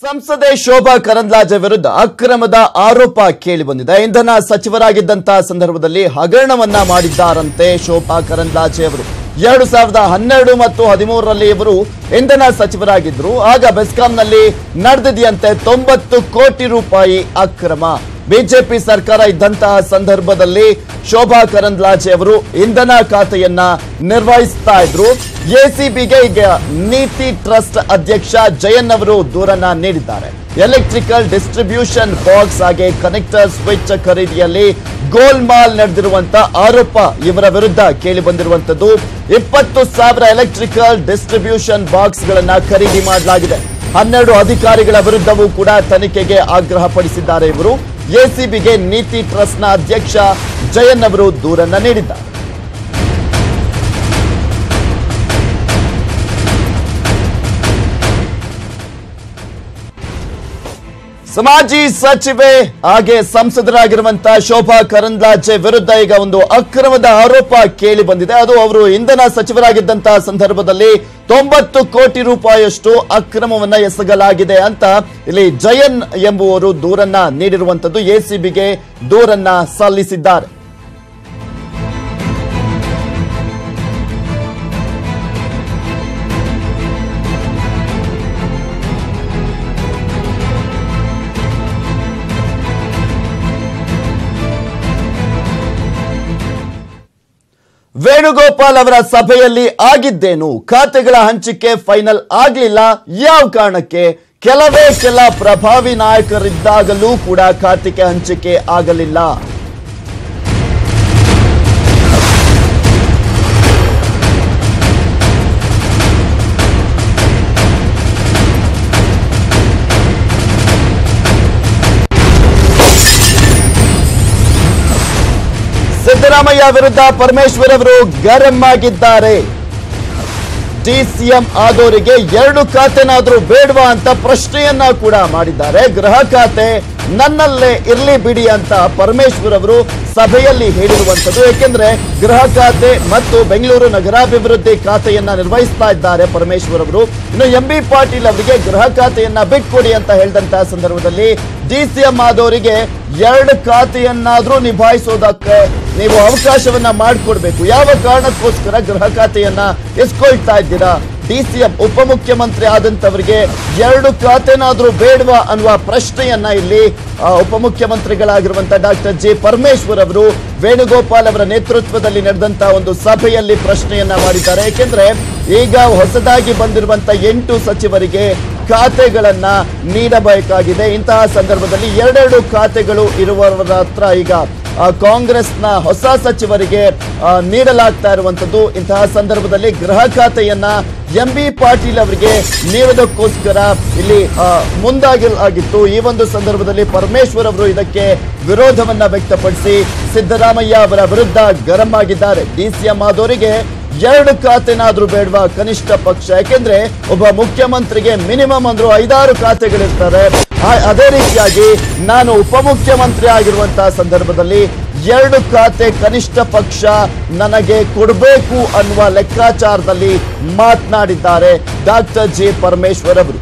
ಸಂಸದೆ ಶೋಭಾ ಕರಂದ್ಲಾಜೆ ವಿರುದ್ಧ ಅಕ್ರಮದ ಆರೋಪ ಕೇಳಿಬಂದಿದೆ. ಇಂಧನ ಸಚಿವರಾಗಿದ್ದಂತಹ ಸಂದರ್ಭದಲ್ಲಿ ಹಗರಣವನ್ನ ಮಾಡಿದ್ದಾರಂತೆ ಶೋಭಾ ಕರಂದ್ಲಾಜೆ ಅವರು. 2012 ಮತ್ತು 2013ರಲ್ಲಿ ಇವರು ಇಂಧನ ಸಚಿವರಾಗಿದ್ರು. ಆಗ ಬೆಸ್ಕಾಂನಲ್ಲಿ ನಡೆದಿದೆಯಂತೆ 90 ಕೋಟಿ ರೂಪಾಯಿ ಅಕ್ರಮ. ಬಿಜೆಪಿ ಸರ್ಕಾರ ಇದ್ದಂತಹ ಸಂದರ್ಭದಲ್ಲಿ ಶೋಭಾ ಕರಂದ್ಲಾಜೆ ಅವರು ಇಂಧನ ಖಾತೆಯನ್ನ ನಿರ್ವಹಿಸ್ತಾ ಇದ್ರು. ಎಸಿಬಿಗೆ ಈಗ ನೀತಿ ಟ್ರಸ್ಟ್ ಅಧ್ಯಕ್ಷ ಜಯನ್ ಅವರು ದೂರನ್ನ ನೀಡಿದ್ದಾರೆ. ಎಲೆಕ್ಟ್ರಿಕಲ್ ಡಿಸ್ಟ್ರಿಬ್ಯೂಷನ್ ಬಾಕ್ಸ್ ಹಾಗೆ ಕನೆಕ್ಟರ್ ಸ್ವಿಚ್ ಖರೀದಿಯಲ್ಲಿ ಗೋಲ್ಮಾಲ್ ನಡೆದಿರುವಂತ ಆರೋಪ ಇವರ ವಿರುದ್ಧ ಕೇಳಿ ಬಂದಿರುವಂತದ್ದು. 20,000 ಎಲೆಕ್ಟ್ರಿಕಲ್ ಡಿಸ್ಟ್ರಿಬ್ಯೂಷನ್ ಬಾಕ್ಸ್ ಗಳನ್ನ ಖರೀದಿ ಮಾಡಲಾಗಿದೆ. 12 ಅಧಿಕಾರಿಗಳ ವಿರುದ್ಧವೂ ಕೂಡ ತನಿಖೆಗೆ ಆಗ್ರಹ ಪಡಿಸಿದ್ದಾರೆ ಇವರು. ಎಸಿಬಿಗೆ ನೀತಿ ಟ್ರಸ್ಟ್ನ ಅಧ್ಯಕ್ಷ ಜಯನ್ ಅವರು ದೂರನ್ನ ನೀಡಿದ್ದಾರೆ. ಸಮಾಜಿ ಸಚಿವೆ ಹಾಗೆ ಸಂಸದರಾಗಿರುವಂತಹ ಶೋಭಾ ಕರಂದ್ಲಾಜೆ ವಿರುದ್ಧ ಈಗ ಒಂದು ಅಕ್ರಮದ ಆರೋಪ ಕೇಳಿ ಬಂದಿದೆ. ಅದು ಅವರು ಇಂಧನ ಸಚಿವರಾಗಿದ್ದಂತಹ ಸಂದರ್ಭದಲ್ಲಿ 90 ಕೋಟಿ ರೂಪಾಯಿಯಷ್ಟು ಅಕ್ರಮವನ್ನ ಎಸಗಲಾಗಿದೆ ಅಂತ ಇಲ್ಲಿ ಜಯನ್ ಎಂಬುವರು ದೂರನ್ನ ನೀಡಿರುವಂತದ್ದು. ಎಸಿಬಿಗೆ ದೂರನ್ನ ಸಲ್ಲಿಸಿದ್ದಾರೆ. ವೇಣುಗೋಪಾಲ್ ಅವರ ಸಭೆಯಲ್ಲಿ ಆಗಿದ್ದೇನು? ಖಾತೆಗಳ ಹಂಚಿಕೆ ಫೈನಲ್ ಆಗಲಿಲ್ಲ. ಯಾವ ಕಾರಣಕ್ಕೆ? ಕೆಲ ಪ್ರಭಾವಿ ನಾಯಕರಿದ್ದಾಗಲೂ ಕೂಡ ಖಾತೆ ಹಂಚಿಕೆ ಆಗಲಿಲ್ಲ. ಸಿದ್ದರಾಮಯ್ಯ ವಿರುದ್ಧ ಪರಮೇಶ್ವರ್ ಅವರು ಗರಂ ಆಗಿದ್ದಾರೆ. ಡಿಸಿಎಂ ಆದವರಿಗೆ 2 ಖಾತೆನಾದ್ರೂ ಬೇಡವಾ ಅಂತ ಪ್ರಶ್ನೆಯನ್ನ ಕೂಡ ಮಾಡಿದ್ದಾರೆ. ಗೃಹ ಖಾತೆ ನನ್ನಲ್ಲೇ ಇರ್ಲಿ ಬಿಡಿ ಅಂತ ಪರಮೇಶ್ವರ್ ಅವರು ಸಭೆಯಲ್ಲಿ ಹೇಳಿರುವಂತದ್ದು. ಯಾಕೆಂದ್ರೆ ಗೃಹ ಖಾತೆ ಮತ್ತು ಬೆಂಗಳೂರು ನಗರಾಭಿವೃದ್ಧಿ ಖಾತೆಯನ್ನ ನಿರ್ವಹಿಸ್ತಾ ಇದ್ದಾರೆ ಪರಮೇಶ್ವರ್ ಅವರು. ಇನ್ನು ಎಂಬಿ ಪಾಟೀಲ್ ಅವರಿಗೆ ಗೃಹ ಖಾತೆಯನ್ನ ಬಿಟ್ಕೊಡಿ ಅಂತ ಹೇಳಿದಂತಹ ಸಂದರ್ಭದಲ್ಲಿ ಡಿಸಿಎಂ ಆದವರಿಗೆ 2 ಖಾತೆಯನ್ನಾದ್ರೂ ನಿಭಾಯಿಸೋದಕ್ಕೆ ನೀವು ಅವಕಾಶವನ್ನ ಮಾಡಿಕೊಡ್ಬೇಕು. ಯಾವ ಕಾರಣಕ್ಕೋಸ್ಕರ ಗೃಹ ಖಾತೆಯನ್ನ ಎಸ್ಕೊಳ್ತಾ ಇದ್ದೀರಾ? ಡಿಸಿಎಂ ಉಪಮುಖ್ಯಮಂತ್ರಿ ಆದಂತವರಿಗೆ 2 ಖಾತೆನಾದ್ರೂ ಬೇಡವಾ ಅನ್ನುವ ಪ್ರಶ್ನೆಯನ್ನ ಇಲ್ಲಿ ಉಪಮುಖ್ಯಮಂತ್ರಿಗಳಾಗಿರುವಂತಹ ಡಾಕ್ಟರ್ ಜಿ ಪರಮೇಶ್ವರ್ ಅವರು ವೇಣುಗೋಪಾಲ್ ಅವರ ನೇತೃತ್ವದಲ್ಲಿ ನಡೆದಂತಹ ಒಂದು ಸಭೆಯಲ್ಲಿ ಪ್ರಶ್ನೆಯನ್ನ ಮಾಡಿದ್ದಾರೆ. ಯಾಕೆಂದ್ರೆ ಈಗ ಹೊಸದಾಗಿ ಬಂದಿರುವಂತಹ 8 ಸಚಿವರಿಗೆ ಖಾತೆಗಳನ್ನ ನೀಡಬೇಕಾಗಿದೆ. ಇಂತಹ ಸಂದರ್ಭದಲ್ಲಿ 2 ಖಾತೆಗಳು ಇರುವವರ ಹತ್ರ ಈಗ ಕಾಂಗ್ರೆಸ್ನ ಹೊಸ ಸಚಿವರಿಗೆ ನೀಡಲಾಗ್ತಾ ಇರುವಂತದ್ದು. ಇಂತಹ ಸಂದರ್ಭದಲ್ಲಿ ಗೃಹ ಖಾತೆಯನ್ನ ಎಂಬಿ ಪಾಟೀಲ್ ಅವರಿಗೆ ನೀಡುವುದಕ್ಕೋಸ್ಕರ ಇಲ್ಲಿ ಮುಂದಾಗಿತ್ತು. ಈ ಒಂದು ಸಂದರ್ಭದಲ್ಲಿ ಪರಮೇಶ್ವರ್ ಅವರು ಇದಕ್ಕೆ ವಿರೋಧವನ್ನ ವ್ಯಕ್ತಪಡಿಸಿ ಸಿದ್ದರಾಮಯ್ಯ ಅವರ ವಿರುದ್ಧ ಗರಂ ಆಗಿದ್ದಾರೆ. ಡಿಸಿಎಂ ಆದವರಿಗೆ 2 ಖಾತೆನಾದ್ರೂ ಬೇಡವಾ ಕನಿಷ್ಠ ಪಕ್ಷ? ಯಾಕೆಂದ್ರೆ ಒಬ್ಬ ಮುಖ್ಯಮಂತ್ರಿಗೆ ಮಿನಿಮಮ್ ಅಂದ್ರೂ 5-6 ಖಾತೆಗಳಿರ್ತಾರೆ. ಅದೇ ರೀತಿಯಾಗಿ ನಾನು ಉಪಮುಖ್ಯಮಂತ್ರಿ ಆಗಿರುವಂತಹ ಸಂದರ್ಭದಲ್ಲಿ 2 ಖಾತೆ ಕನಿಷ್ಠ ಪಕ್ಷ ನನಗೆ ಕೊಡಬೇಕು ಅನ್ನುವ ಲೆಕ್ಕಾಚಾರದಲ್ಲಿ ಮಾತನಾಡಿದ್ದಾರೆ ಡಾಕ್ಟರ್ ಜಿ ಪರಮೇಶ್ವರ್ ಅವರು.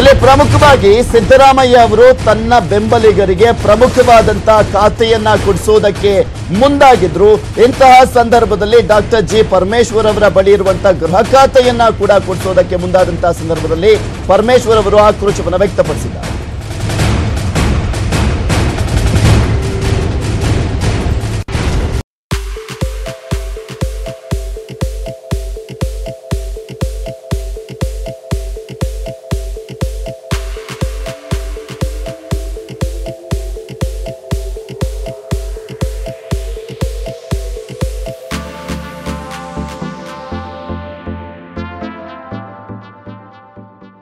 ಇಲ್ಲಿ ಪ್ರಮುಖವಾಗಿ ಸಿದ್ದರಾಮಯ್ಯ ಅವರು ತನ್ನ ಬೆಂಬಲಿಗರಿಗೆ ಪ್ರಮುಖವಾದಂತಹ ಖಾತೆಯನ್ನ ಕೊಡಿಸೋದಕ್ಕೆ ಮುಂದಾಗಿದ್ರು. ಇಂತಹ ಸಂದರ್ಭದಲ್ಲಿ ಡಾಕ್ಟರ್ ಜಿ ಪರಮೇಶ್ವರ್ ಅವರ ಬಳಿ ಇರುವಂತಹ ಗೃಹ ಖಾತೆಯನ್ನ ಕೂಡ ಕೊಡಿಸೋದಕ್ಕೆ ಮುಂದಾದಂತಹ ಸಂದರ್ಭದಲ್ಲಿ ಪರಮೇಶ್ವರ್ ಅವರು ಆಕ್ರೋಶವನ್ನು ವ್ಯಕ್ತಪಡಿಸಿದ್ದಾರೆ.